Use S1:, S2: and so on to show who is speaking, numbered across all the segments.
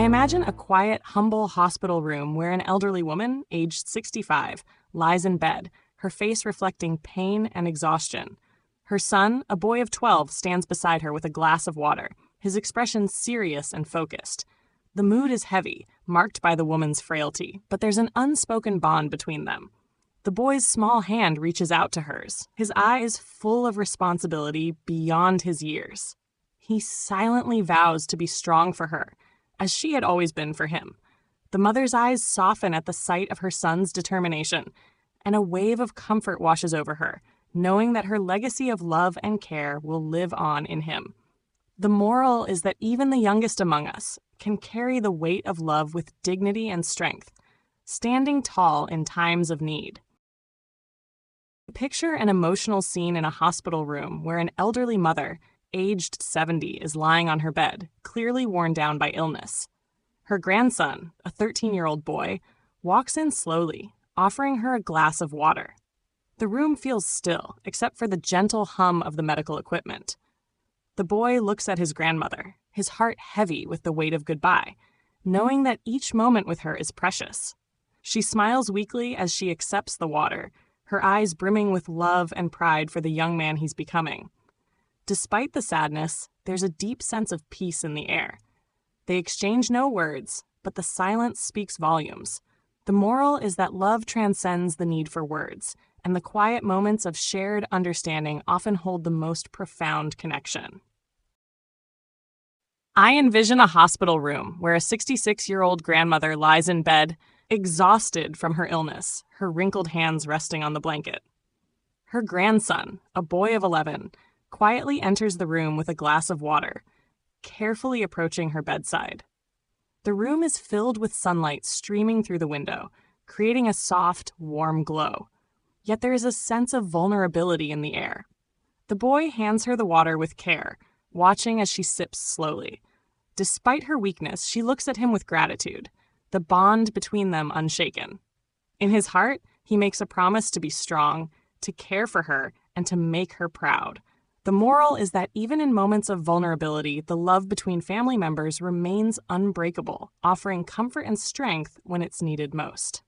S1: I imagine a quiet, humble hospital room where an elderly woman, aged 65, lies in bed, her face reflecting pain and exhaustion. Her son, a boy of 12, stands beside her with a glass of water, his expression serious and focused. The mood is heavy, marked by the woman's frailty, but there's an unspoken bond between them. The boy's small hand reaches out to hers, his eyes full of responsibility beyond his years. He silently vows to be strong for her, as she had always been for him. The mother's eyes soften at the sight of her son's determination, and a wave of comfort washes over her, knowing that her legacy of love and care will live on in him. The moral is that even the youngest among us can carry the weight of love with dignity and strength, standing tall in times of need. Picture an emotional scene in a hospital room where an elderly mother, aged 70, is lying on her bed, clearly worn down by illness. Her grandson, a 13-year-old boy, walks in slowly, offering her a glass of water. The room feels still, except for the gentle hum of the medical equipment. The boy looks at his grandmother, his heart heavy with the weight of goodbye, knowing that each moment with her is precious. She smiles weakly as she accepts the water, her eyes brimming with love and pride for the young man he's becoming. Despite the sadness, there's a deep sense of peace in the air. They exchange no words, but the silence speaks volumes. The moral is that love transcends the need for words, and the quiet moments of shared understanding often hold the most profound connection. I envision a hospital room where a 66-year-old grandmother lies in bed, exhausted from her illness, her wrinkled hands resting on the blanket. Her grandson, a boy of 11, quietly enters the room with a glass of water, carefully approaching her bedside. The room is filled with sunlight streaming through the window, creating a soft, warm glow. Yet there is a sense of vulnerability in the air. The boy hands her the water with care, watching as she sips slowly. Despite her weakness, she looks at him with gratitude, the bond between them unshaken. In his heart, he makes a promise to be strong, to care for her, and to make her proud. The moral is that even in moments of vulnerability, the love between family members remains unbreakable, offering comfort and strength when it's needed most.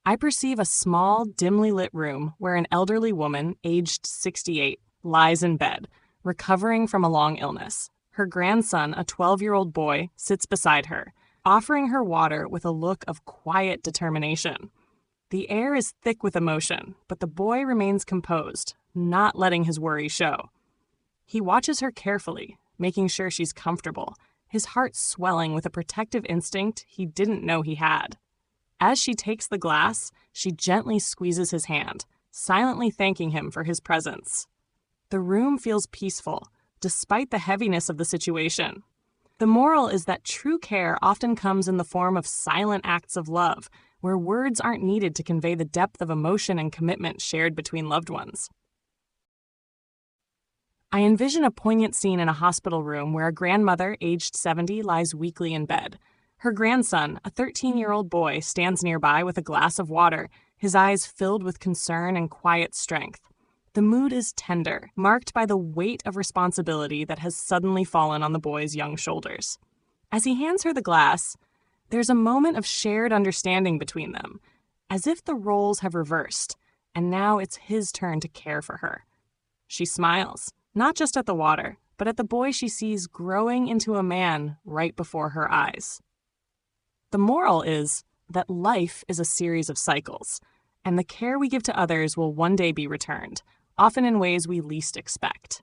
S1: I perceive a small, dimly lit room where an elderly woman, aged 68, lies in bed, recovering from a long illness. Her grandson, a 12-year-old boy, sits beside her, offering her water with a look of quiet determination. The air is thick with emotion, but the boy remains composed, not letting his worry show. He watches her carefully, making sure she's comfortable, his heart swelling with a protective instinct he didn't know he had. As she takes the glass, she gently squeezes his hand, silently thanking him for his presence. The room feels peaceful, despite the heaviness of the situation. The moral is that true care often comes in the form of silent acts of love, where words aren't needed to convey the depth of emotion and commitment shared between loved ones. I envision a poignant scene in a hospital room where a grandmother, aged 70, lies weakly in bed. Her grandson, a 13-year-old boy, stands nearby with a glass of water, his eyes filled with concern and quiet strength. The mood is tender, marked by the weight of responsibility that has suddenly fallen on the boy's young shoulders. As he hands her the glass, there's a moment of shared understanding between them, as if the roles have reversed, and now it's his turn to care for her. She smiles, not just at the water, but at the boy she sees growing into a man right before her eyes. The moral is that life is a series of cycles, and the care we give to others will one day be returned, often in ways we least expect.